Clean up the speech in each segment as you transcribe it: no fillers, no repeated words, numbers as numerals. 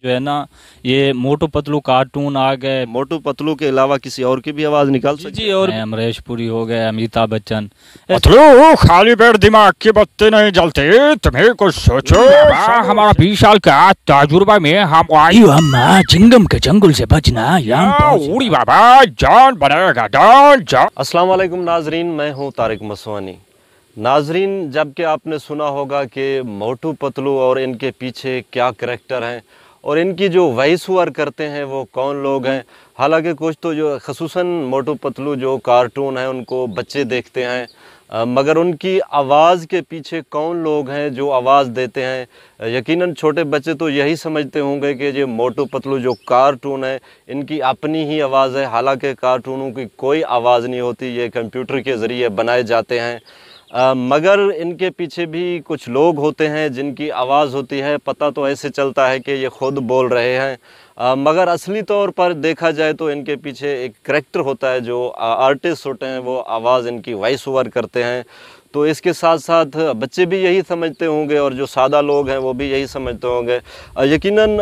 जो है ना, ये मोटू पतलू कार्टून आ गए। मोटू पतलू के अलावा किसी और की भी आवाज़ निकाल जी सकते जी, हैं? और अमरीश पुरी हो गए, अमिताभ बच्चन। पतलू खाली पेट दिमाग की बत्ती नहीं जलती, तुम्हें कुछ सोचो। हमारा 20 साल का तजुर्बा में हम अम्मा चिंगम के जंगल से बचना उड़ी बाबा जान बनेगा जान। अस्सलाम वालेकुम नाजरीन, मैं हूं तारिक मसवानी। नाजरीन, जबकि आपने सुना होगा कि मोटू पतलू और इनके पीछे क्या करैक्टर हैं और इनकी जो वॉइस ओवर करते हैं वो कौन लोग हैं। हालांकि कुछ तो जो ख़ुसूसन मोटू पतलू जो कार्टून है उनको बच्चे देखते हैं, मगर उनकी आवाज़ के पीछे कौन लोग हैं जो आवाज़ देते हैं। यकीनन छोटे बच्चे तो यही समझते होंगे कि ये मोटू पतलू जो कार्टून है इनकी अपनी ही आवाज़ है। हालांकि कार्टूनों की कोई आवाज़ नहीं होती, ये कंप्यूटर के ज़रिए बनाए जाते हैं। मगर इनके पीछे भी कुछ लोग होते हैं जिनकी आवाज़ होती है। पता तो ऐसे चलता है कि ये ख़ुद बोल रहे हैं, मगर असली तौर पर देखा जाए तो इनके पीछे एक करैक्टर होता है, जो आर्टिस्ट होते हैं वो आवाज़ इनकी वॉइस ओवर करते हैं। तो इसके साथ साथ बच्चे भी यही समझते होंगे और जो सादा लोग हैं वो भी यही समझते होंगे। यकीनन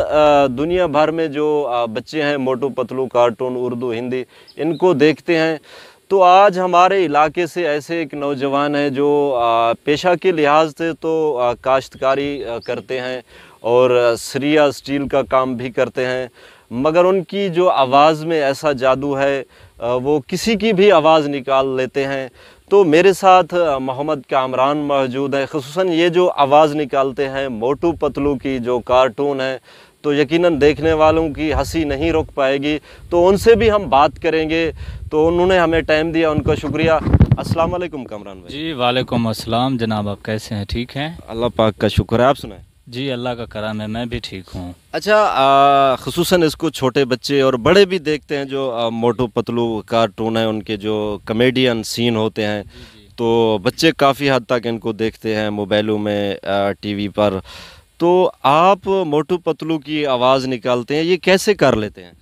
दुनिया भर में जो बच्चे हैं मोटू पतलू कार्टून उर्दू हिंदी इनको देखते हैं। तो आज हमारे इलाके से ऐसे एक नौजवान है जो पेशा के लिहाज से तो काश्तकारी करते हैं और सरिया स्टील का काम भी करते हैं, मगर उनकी जो आवाज़ में ऐसा जादू है, वो किसी की भी आवाज़ निकाल लेते हैं। तो मेरे साथ मोहम्मद कामरान मौजूद है। ख़ुसूसन ये जो आवाज़ निकालते हैं मोटू पतलू की जो कार्टून है, तो यकीनन देखने वालों की हंसी नहीं रुक पाएगी। तो उनसे भी हम बात करेंगे। तो उन्होंने हमें टाइम दिया, उनका शुक्रिया। अस्सलाम वालेकुम कामरान भाई। जी वालेकुम अस्सलाम जनाब, आप कैसे हैं? ठीक हैं? अल्लाह पाक का शुक्र है, आप सुनाएं। जी अल्लाह का करम है, मैं भी ठीक हूँ। अच्छा, ख़ुसूसन इसको छोटे बच्चे और बड़े भी देखते हैं जो मोटू पतलू कार्टून है, उनके जो कॉमेडियन सीन होते हैं। तो बच्चे काफ़ी हद तक इनको देखते हैं मोबाइलों में, टीवी पर। तो आप मोटू पतलू की आवाज़ निकालते हैं, ये कैसे कर लेते हैं?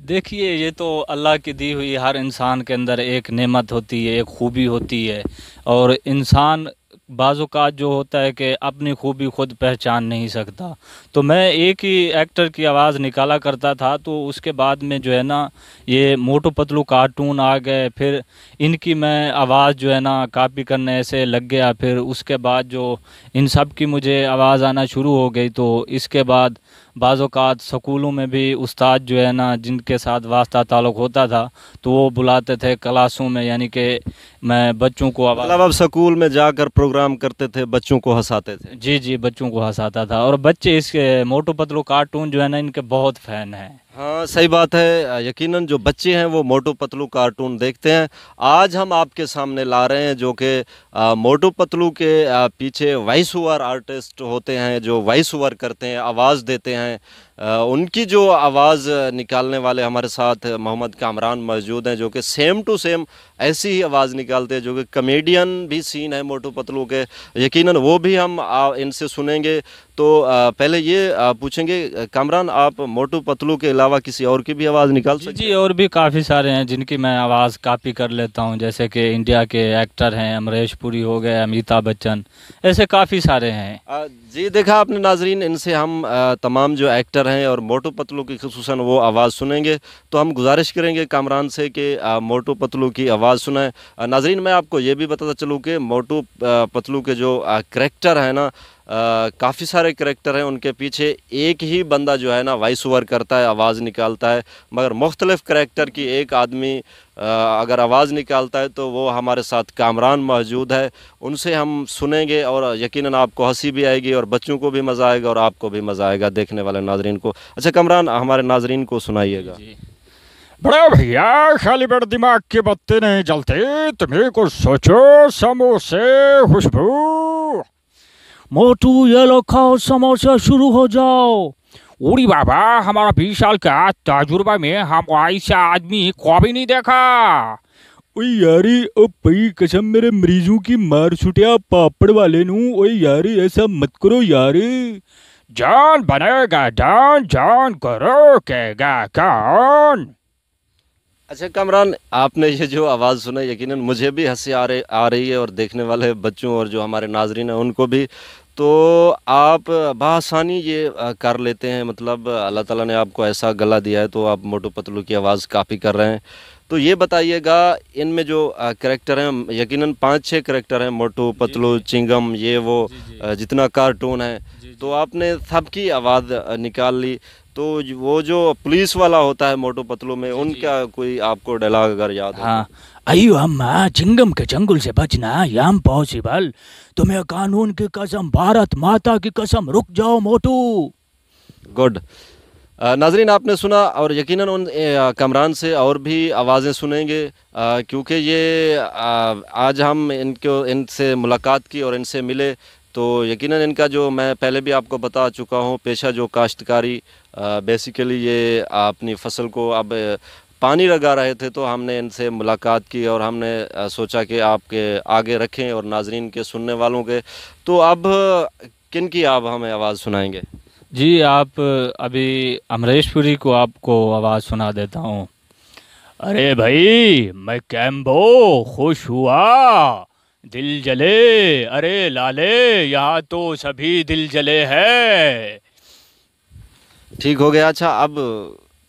देखिए, ये तो अल्लाह की दी हुई हर इंसान के अंदर एक नेमत होती है, एक खूबी होती है। और इंसान बाज़-औक़ात जो होता है कि अपनी खूबी खुद पहचान नहीं सकता। तो मैं एक ही एक्टर की आवाज़ निकाला करता था, तो उसके बाद में जो है ना, ये मोटू पतलू कार्टून आ गए, फिर इनकी मैं आवाज़ जो है ना कॉपी करने ऐसे लग गया। फिर उसके बाद जो इन सब की मुझे आवाज़ आना शुरू हो गई, तो इसके बाद बाज़-औक़ात स्कूलों में भी उस्ताद जो है ना, जिनके साथ वास्ता ताल्लुक़ होता था, तो वो बुलाते थे क्लासों में, यानी कि मैं बच्चों को आवाज़। मतलब आप स्कूल में जाकर प्रोग्राम करते थे, बच्चों को हंसाते थे? जी जी, बच्चों को हंसाता था। और बच्चे इस मोटू पतलू कार्टून जो है ना, इनके बहुत फ़ैन हैं। हाँ, सही बात है। यकीनन जो बच्चे हैं वो मोटू पतलू कार्टून देखते हैं। आज हम आपके सामने ला रहे हैं जो कि मोटू पतलू के पीछे वॉइस ओवर आर्टिस्ट होते हैं, जो वॉइस ओवर करते हैं, आवाज़ देते हैं। उनकी जो आवाज़ निकालने वाले हमारे साथ मोहम्मद कामरान मौजूद हैं, जो कि सेम टू सेम ऐसी ही आवाज़ निकालते हैं, जो कि कॉमेडियन भी सीन है मोटू पतलू के। यकीनन वो भी हम इनसे सुनेंगे। तो पहले ये पूछेंगे कामरान, आप मोटू पतलू के अलावा किसी और की भी आवाज़ निकाल सकते हैं? जी, और भी काफ़ी सारे हैं जिनकी मैं आवाज़ कॉपी कर लेता हूं, जैसे कि इंडिया के एक्टर हैं, अमरीश पुरी हो गए, अमिताभ बच्चन, ऐसे काफ़ी सारे हैं। जी, देखा आपने नाजरीन, इनसे हम तमाम जो एक्टर हैं और मोटू पतलू की ख़ुसूसन वो आवाज़ सुनेंगे। तो हम गुजारिश करेंगे कामरान से कि मोटू पतलू की आवाज़ सुनाएं। नाजरीन, मैं आपको ये भी बताता चलूँ कि मोटू पतलू के जो करैक्टर है ना, काफ़ी सारे करैक्टर हैं, उनके पीछे एक ही बंदा जो है ना वॉइस ओवर करता है, आवाज़ निकालता है। मगर मुख्तलिफ़ करैक्टर की एक आदमी अगर आवाज़ निकालता है, तो वो हमारे साथ कामरान मौजूद है, उनसे हम सुनेंगे। और यकीनन आपको हंसी भी आएगी और बच्चों को भी मज़ा आएगा और आपको भी मज़ा आएगा, देखने वाले नाजरीन को। अच्छा कामरान, हमारे नाजरीन को सुनाइएगा। बड़े भैया खाली पेट दिमाग की बत्ती नहीं जलती, तुम्हें कुछ सोचो। समोसे खुशबू, मोटू ये लो खाओ समोसा, शुरू हो जाओ। उड़ी बाबा, हमारा 20 साल का तजुर्बा में हम ऐसा आदमी कभी नहीं देखा। ओए यारी, ओ पई कसम मेरे मरीजों की मार छुटिया पापड़ वाले नू। ओए यारी, ऐसा मत करो यारी। जान बनेगा जान, जान करो केगा कौन। अच्छा कामरान, आपने ये जो आवाज़ सुना, यकीनन मुझे भी हंसी आ रही है और देखने वाले बच्चों और जो हमारे नाजरीन हैं उनको भी। تو آپ بآسانی یہ کر لیتے ہیں، مطلب اللہ تعالیٰ نے آپ کو ایسا گلا دیا ہے تو آپ موٹو پتلو کی آواز کاپی کر رہے ہیں. تو یہ بتائیے گا ان میں جو کریکٹر ہیں، یقیناً 5-6 کریکٹر ہیں، موٹو پتلو، چنگم، یہ وہ جتنا کارٹون ہے، تو آپ نے سب کی آواز نکال لی. تو وہ جو پولیس والا ہوتا ہے موٹو پتلو میں، ان کا کوئی آپ کو ڈائلاگ اگر یاد ہو؟ ہاں، ایو اما چنگم کے چنگل سے بچنا یہ امپاسبل. تمہیں قانون کی قسم، بھارت ماتا کی قسم، رک جاؤ موٹو. گڈ. ناظرین آپ نے سنا، اور یقیناً ان کامران سے اور بھی آوازیں سنیں گے، کیونکہ یہ آج ہم ان سے ملاقات کی اور ان سے ملے، تو یقیناً ان کا جو میں پہلے بھی آپ کو بتا چکا ہوں پیشہ جو کاشتکاری، بیسیکلی یہ اپنی فصل کو اب پانی لگا رہے تھے، تو ہم نے ان سے ملاقات کی اور ہم نے سوچا کہ آپ کے آگے رکھیں اور ناظرین کے سننے والوں کے. تو اب کن کی آپ ہمیں آواز سنائیں گے؟ جی آپ ابھی امریش پوری کو آپ کو آواز سنا دیتا ہوں. ارے بھائی میں کیمبو خوش ہوا، دل جلے، ارے لالے یہاں تو سبھی دل جلے ہے. ٹھیک ہو گیا. اچھا، اب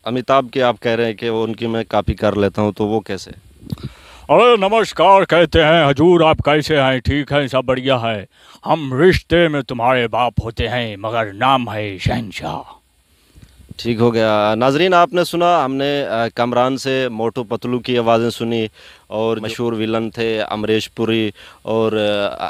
امیتابھ کے آپ کہہ رہے ہیں کہ وہ ان کی میں کاپی کر لیتا ہوں، تو وہ کیسے؟ ارے نمسکار کہتے ہیں حضور، آپ کیسے ہیں؟ ٹھیک ہے، سب بڑھیا ہے. ہم رشتے میں تمہارے باپ ہوتے ہیں مگر نام ہے شہنشاہ. ٹھیک ہو گیا. ناظرین آپ نے سنا، ہم نے کامران سے موٹو پتلو کی آوازیں سنی، اور مشہور ویلن تھے امریش پوری اور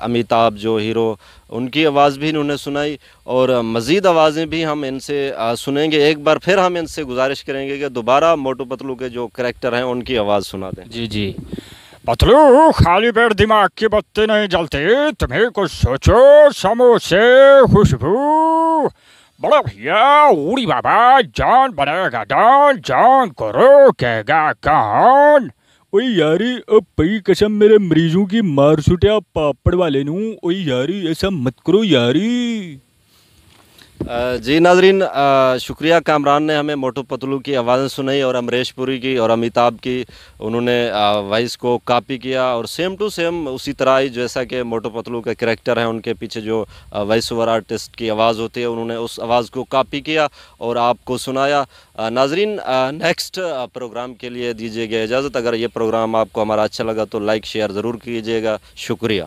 امیتابھ جو ہیرو، ان کی آواز بھی انہوں نے سنائی، اور مزید آوازیں بھی ہم ان سے سنیں گے. ایک بار پھر ہم ان سے گزارش کریں گے کہ دوبارہ موٹو پتلو کے جو کریکٹر ہیں ان کی آواز سنا دیں. جی جی. پتلو خالی پیٹ دماغ کی بتی نہیں جلتی، تمہیں کچھ سوچو سموسے خوشبو. بڑا بھیا اوڑی بابا جان بنے گا ڈان، جان کرو کہے گا کان. اوئی یاری اب پئی قسم میرے مریضوں کی مار سٹیا پاپڑ والے نوں. اوئی یاری ایسا مت کرو یاری. جی ناظرین، شکریہ. کامران نے ہمیں موٹو پتلو کی آوازیں سنائی اور امریش پوری کی اور امیتابھ کی. انہوں نے وائس کو کاپی کیا اور سیم ٹو سیم اسی طرح ہی جیسا کہ موٹو پتلو کے کریکٹر ہیں ان کے پیچھے جو وائس اوور آرٹسٹ کی آواز ہوتی ہے، انہوں نے اس آواز کو کاپی کیا اور آپ کو سنایا. ناظرین نیکسٹ پروگرام کے لیے دیجیے گا اجازت. اگر یہ پروگرام آپ کو ہمارا اچھا لگا تو لائک شیئر ضرور کیجیے گا. شکریہ.